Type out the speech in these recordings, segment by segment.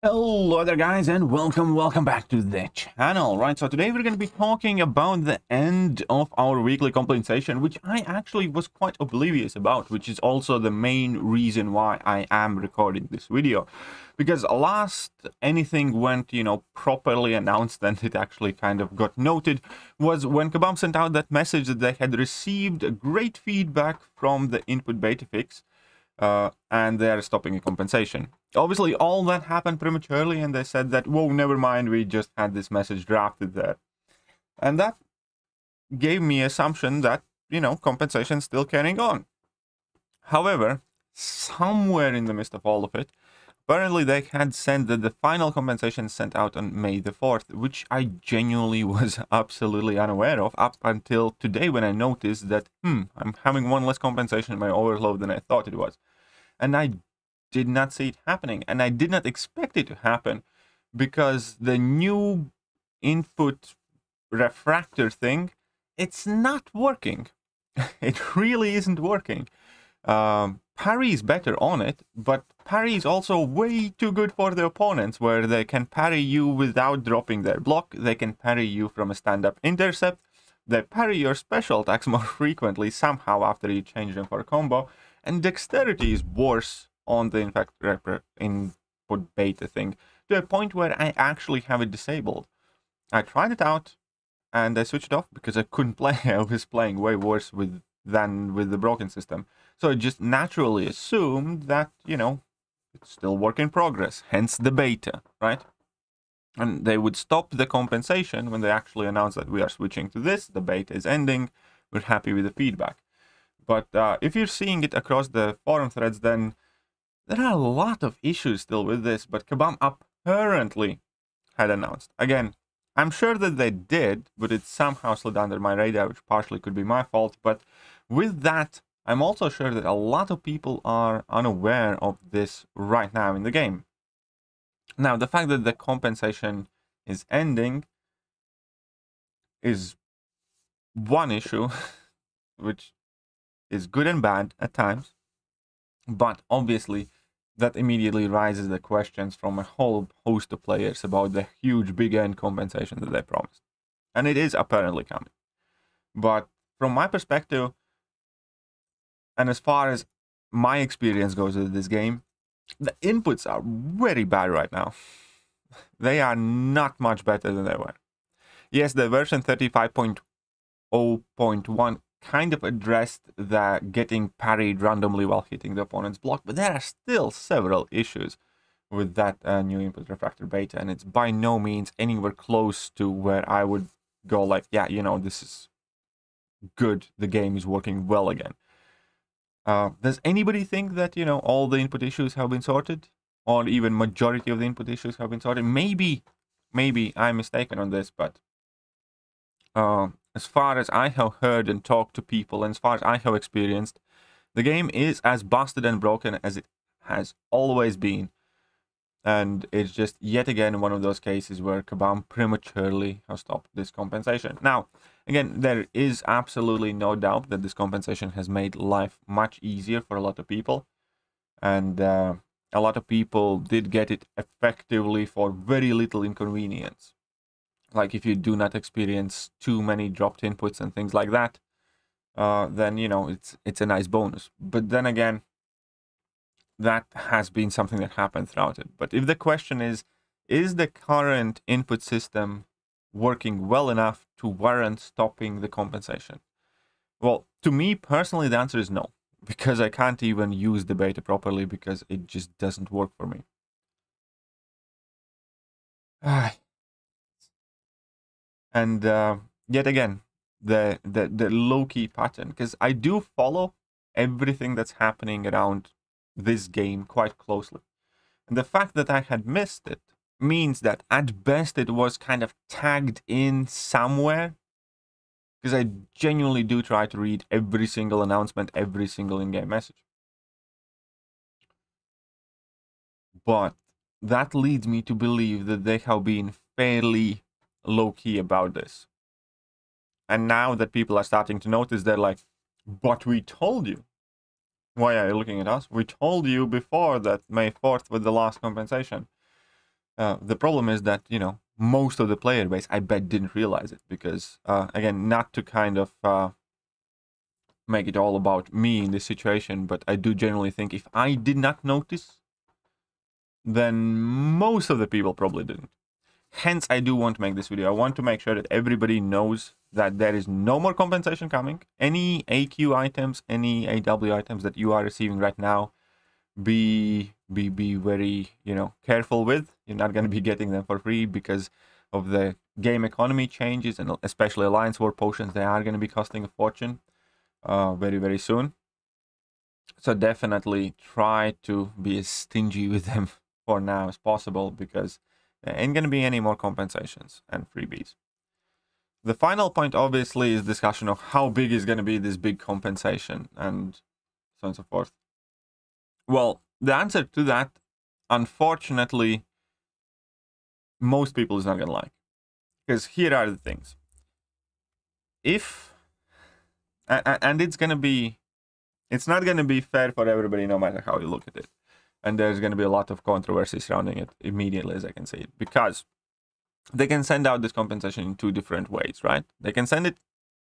Hello there guys, and welcome back to the channel. Right, so today we're going to be talking about the end of our weekly compensation, which I actually was quite oblivious about, which is also the main reason why I am recording this video. Because last anything went, properly announced and it actually kind of got noted was when Kabam sent out that message that they had received great feedback from the input beta fix. And they are stopping a compensation. Obviously, all that happened prematurely, and they said that, whoa, never mind, we just had this message drafted there. And that gave me assumption that, compensation is still carrying on. However, somewhere in the midst of all of it, apparently they had sent the final compensation sent out on May the 4th, which I genuinely was absolutely unaware of up until today when I noticed that, I'm having one less compensation in my overload than I thought it was. And I did not see it happening, and I did not expect it to happen because the new input refractor thing, it's not working. It really isn't working. Parry is better on it, but parry is also way too good for the opponents, where they can parry you without dropping their block, they can parry you from a stand-up intercept, they parry your special attacks more frequently somehow after you change them for a combo, and dexterity is worse on the input beta thing, to a point where I actually have it disabled. I tried it out, and I switched it off because I couldn't play. I was playing way worse than with the broken system. So I just naturally assumed that, it's still work in progress, hence the beta, right? And they would stop the compensation when they actually announce that we are switching to this, the beta is ending, we're happy with the feedback. But if you're seeing it across the forum threads, then there are a lot of issues still with this, but Kabam apparently had announced. Again, I'm sure that they did, but it somehow slid under my radar, which partially could be my fault. But with that, I'm also sure that a lot of people are unaware of this right now in the game. Now, the fact that the compensation is ending is one issue, which is good and bad at times. But obviously, that immediately raises the questions from a whole host of players about the huge big end compensation that they promised. And it is apparently coming. But from my perspective, and as far as my experience goes with this game, the inputs are very bad right now. They are not much better than they were. Yes, the version 35.0.1 kind of addressed the getting parried randomly while hitting the opponent's block, but there are still several issues with that new input refractor beta, and it's by no means anywhere close to where I would go like, yeah, this is good, the game is working well again. Does anybody think that, all the input issues have been sorted? Or even majority of the input issues have been sorted? Maybe I'm mistaken on this, but as far as I have heard and talked to people, and as far as I have experienced, the game is as busted and broken as it has always been. And it's just yet again one of those cases where Kabam prematurely has stopped this compensation. Now, again, there is absolutely no doubt that this compensation has made life much easier for a lot of people. And a lot of people did get it effectively for very little inconvenience. Like if you do not experience too many dropped inputs and things like that, then, it's a nice bonus. But then again, that has been something that happened throughout it. But if the question is the current input system working well enough to warrant stopping the compensation? Well, to me personally, the answer is no, because I can't even use the beta properly because it just doesn't work for me. And yet again, the low-key pattern, because I do follow everything that's happening around this game quite closely. And the fact that I had missed it means that at best it was kind of tagged in somewhere, because I genuinely do try to read every single announcement, every single in-game message. But that leads me to believe that they have been fairly low-key about this. And now that people are starting to notice, they're like, but we told you. Why are you looking at us? We told you before that May 4th was the last compensation. The problem is that, you know, most of the player base, I bet, didn't realize it because, again, not to kind of make it all about me in this situation, but I do generally think if I did not notice, then most of the people probably didn't. Hence, I do want to make this video. I want to make sure that everybody knows that there is no more compensation coming. Any AQ items, any AW items that you are receiving right now, be very, you know, careful with. You're not going to be getting them for free because of the game economy changes, and especially Alliance War potions. They are going to be costing a fortune very, very soon. So definitely try to be as stingy with them for now as possible, because there ain't going to be any more compensations and freebies. The final point, obviously, is discussion of how big is going to be this big compensation and so on and so forth. Well, the answer to that, unfortunately, most people is not going to like. Because here are the things. And it's going to be, it's not going to be fair for everybody no matter how you look at it. And there's going to be a lot of controversy surrounding it immediately as I can see it. Because they can send out this compensation in two different ways, right? They can send it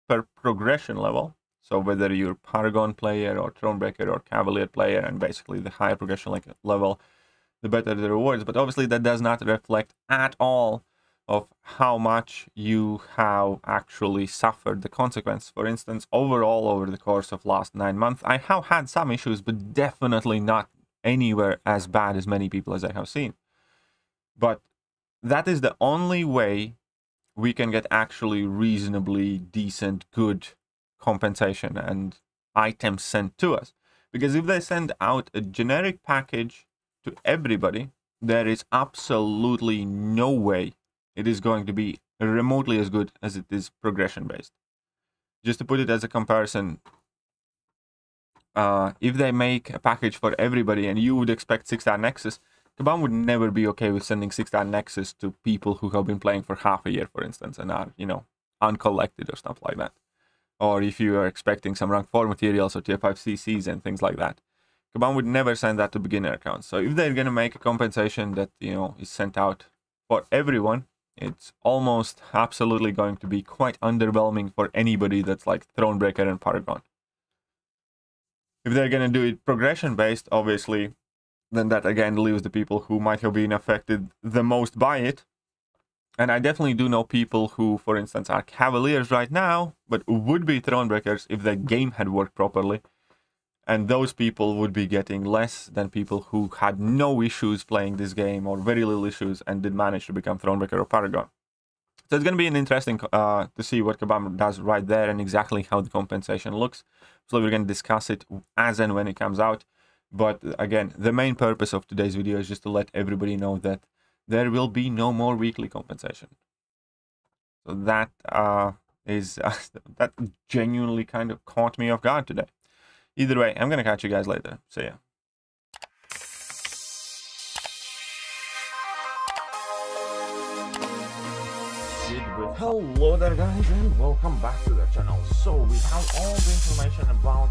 per progression level. So whether you're Paragon player or Thronebreaker or Cavalier player, and basically the higher progression level, the better the rewards. But obviously that does not reflect at all of how much you have actually suffered the consequence. For instance, overall over the course of last 9 months, I have had some issues, but definitely not anywhere as bad as many people as I have seen. But that is the only way we can get actually reasonably decent, good compensation and items sent to us. Because if they send out a generic package to everybody, there is absolutely no way it is going to be remotely as good as it is progression based. Just to put it as a comparison, if they make a package for everybody and you would expect 6-star Nexus, Kabam would never be okay with sending 6-star Nexus to people who have been playing for half a year, for instance, and are, you know, uncollected or stuff like that. Or if you are expecting some rank 4 materials or tier 5 CCs and things like that. Kabam would never send that to beginner accounts. So if they're going to make a compensation that, you know, is sent out for everyone, it's almost absolutely going to be quite underwhelming for anybody that's like Thronebreaker and Paragon. If they're going to do it progression based, obviously, then that again leaves the people who might have been affected the most by it. And I definitely do know people who, for instance, are Cavaliers right now, but would be Thronebreakers if the game had worked properly. And those people would be getting less than people who had no issues playing this game or very little issues and did manage to become Thronebreaker or Paragon. So it's going to be an interesting to see what Kabam does right there and exactly how the compensation looks. So we're going to discuss it as and when it comes out. But again, the main purpose of today's video is just to let everybody know that there will be no more weekly compensation. So that that genuinely kind of caught me off guard today. Either way, I'm going to catch you guys later. See ya. Hello there guys, and welcome back to the channel. So we have all the information about